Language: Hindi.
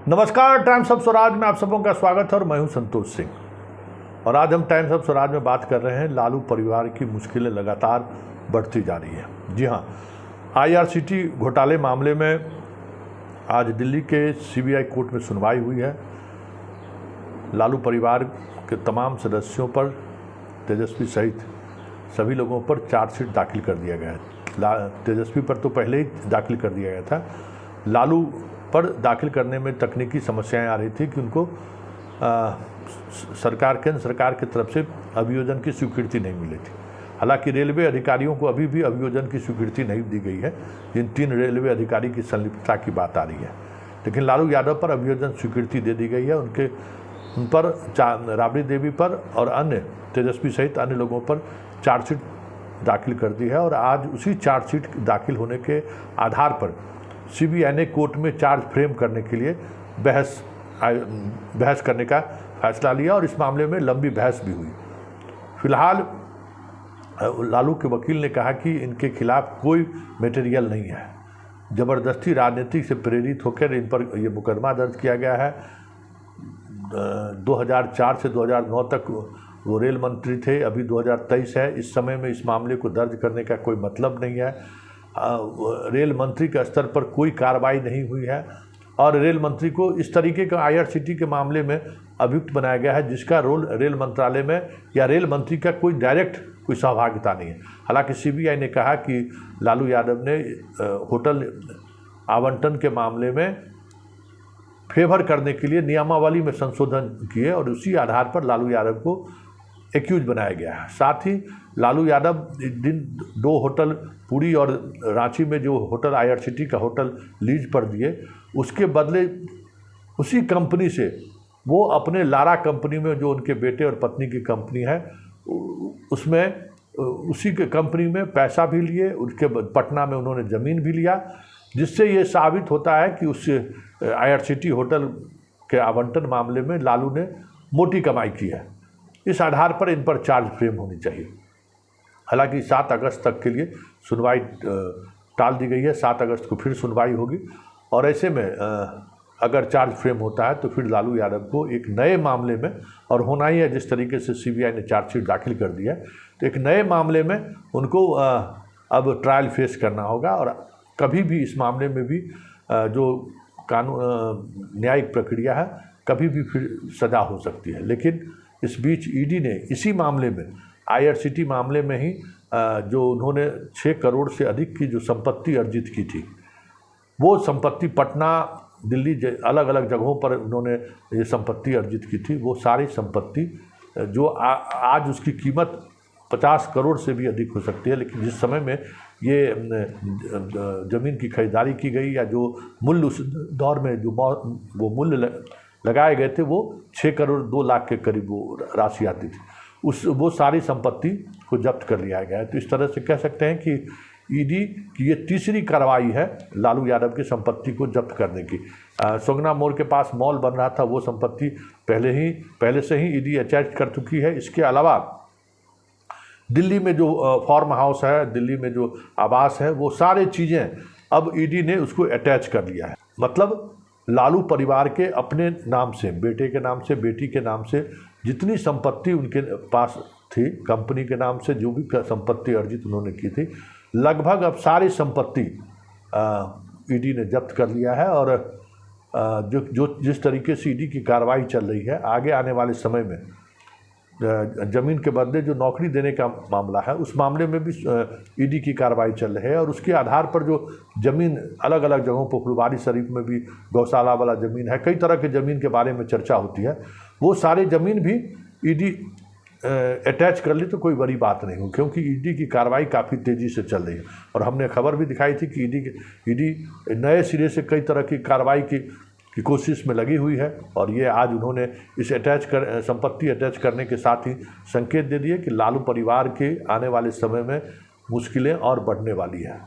नमस्कार, टाइम्स ऑफ स्वराज में आप सबों का स्वागत है और मैं हूं संतोष सिंह। और आज हम टाइम्स ऑफ स्वराज में बात कर रहे हैं लालू परिवार की मुश्किलें लगातार बढ़ती जा रही है। जी हां, आईआरसीटी घोटाले मामले में आज दिल्ली के सीबीआई कोर्ट में सुनवाई हुई है। लालू परिवार के तमाम सदस्यों पर, तेजस्वी सहित सभी लोगों पर चार्जशीट दाखिल कर दिया गया है। तेजस्वी पर तो पहले ही दाखिल कर दिया गया था। लालू पर दाखिल करने में तकनीकी समस्याएं आ रही थी कि उनको केंद्र सरकार की तरफ से अभियोजन की स्वीकृति नहीं मिली थी। हालांकि रेलवे अधिकारियों को अभी भी अभियोजन की स्वीकृति नहीं दी गई है। जिन 3 रेलवे अधिकारी की संलिप्तता की बात आ रही है, लेकिन लालू यादव पर अभियोजन स्वीकृति दे दी गई है। उन पर राबड़ी देवी पर और अन्य तेजस्वी सहित अन्य लोगों पर चार्जशीट दाखिल कर दी है। और आज उसी चार्जशीट दाखिल होने के आधार पर सीबीआई ने कोर्ट में चार्ज फ्रेम करने के लिए बहस करने का फैसला लिया और इस मामले में लंबी बहस भी हुई। फिलहाल लालू के वकील ने कहा कि इनके खिलाफ कोई मटेरियल नहीं है, ज़बरदस्ती राजनीति से प्रेरित होकर इन पर यह मुकदमा दर्ज किया गया है। 2004 से 2009 तक वो रेल मंत्री थे, अभी 2023 है। इस समय में इस मामले को दर्ज करने का कोई मतलब नहीं है। रेल मंत्री के स्तर पर कोई कार्रवाई नहीं हुई है और रेल मंत्री को इस तरीके का आईआरसीटी के मामले में अभियुक्त बनाया गया है जिसका रोल रेल मंत्रालय में या रेल मंत्री का कोई डायरेक्ट कोई सहभागिता नहीं है। हालांकि सीबीआई ने कहा कि लालू यादव ने होटल आवंटन के मामले में फेवर करने के लिए नियमावली में संशोधन किए और उसी आधार पर लालू यादव को एक्यूज बनाया गया है। साथ ही लालू यादव दिन 2 होटल पुरी और रांची में जो होटल आईआरसीटी का होटल लीज पर दिए, उसके बदले उसी कंपनी से वो अपने लारा कंपनी में जो उनके बेटे और पत्नी की कंपनी है उसमें उसी के कंपनी में पैसा भी लिए। उसके पटना में उन्होंने ज़मीन भी लिया, जिससे ये साबित होता है कि उस आईआरसीटी होटल के आवंटन मामले में लालू ने मोटी कमाई की है। इस आधार पर इन पर चार्ज फ्रेम होनी चाहिए। हालांकि 7 अगस्त तक के लिए सुनवाई टाल दी गई है। 7 अगस्त को फिर सुनवाई होगी और ऐसे में अगर चार्ज फ्रेम होता है तो फिर लालू यादव को एक नए मामले में, और होना ही है जिस तरीके से सीबीआई ने चार्जशीट दाखिल कर दिया है, तो एक नए मामले में उनको अब ट्रायल फेस करना होगा। और कभी भी इस मामले में भी जो कानून न्यायिक प्रक्रिया है, कभी भी फिर सजा हो सकती है। लेकिन इस बीच ईडी ने इसी मामले में, आईआरसीटी मामले में ही जो उन्होंने 6 करोड़ से अधिक की जो संपत्ति अर्जित की थी, वो संपत्ति पटना, दिल्ली अलग अलग जगहों पर उन्होंने ये संपत्ति अर्जित की थी, वो सारी संपत्ति जो आज उसकी कीमत 50 करोड़ से भी अधिक हो सकती है, लेकिन जिस समय में ये ज़मीन की खरीदारी की गई या जो मूल्य उस दौर में जो वो मूल्य लगाए गए थे, वो 6 करोड़ 2 लाख के करीब वो राशि आती थी। वो सारी संपत्ति को जब्त कर लिया गया है। तो इस तरह से कह सकते हैं कि ईडी की ये तीसरी कार्रवाई है लालू यादव की संपत्ति को जब्त करने की। सोगना मोड़ के पास मॉल बन रहा था, वो संपत्ति पहले से ही ईडी अटैच कर चुकी है। इसके अलावा दिल्ली में जो फार्म हाउस है, दिल्ली में जो आवास है, वो सारी चीज़ें अब ईडी ने उसको अटैच कर लिया है। मतलब लालू परिवार के अपने नाम से, बेटे के नाम से, बेटी के नाम से जितनी संपत्ति उनके पास थी, कंपनी के नाम से जो भी संपत्ति अर्जित उन्होंने की थी, लगभग अब सारी संपत्ति ईडी ने जब्त कर लिया है। और जिस तरीके से ईडी की कार्रवाई चल रही है, आगे आने वाले समय में ज़मीन के बदले जो नौकरी देने का मामला है, उस मामले में भी ईडी की कार्रवाई चल रही है। और उसके आधार पर जो ज़मीन अलग अलग जगहों पर, फुलवारी शरीफ में भी गौशाला वाला ज़मीन है, कई तरह के ज़मीन के बारे में चर्चा होती है, वो सारी ज़मीन भी ईडी अटैच कर ली तो कोई बड़ी बात नहीं हो, क्योंकि ईडी की कार्रवाई काफ़ी तेज़ी से चल रही है। और हमने खबर भी दिखाई थी कि ईडी नए सिरे से कई तरह की कार्रवाई की कोशिश में लगी हुई है। और ये आज उन्होंने इस संपत्ति अटैच करने के साथ ही संकेत दे दिए कि लालू परिवार के आने वाले समय में मुश्किलें और बढ़ने वाली है।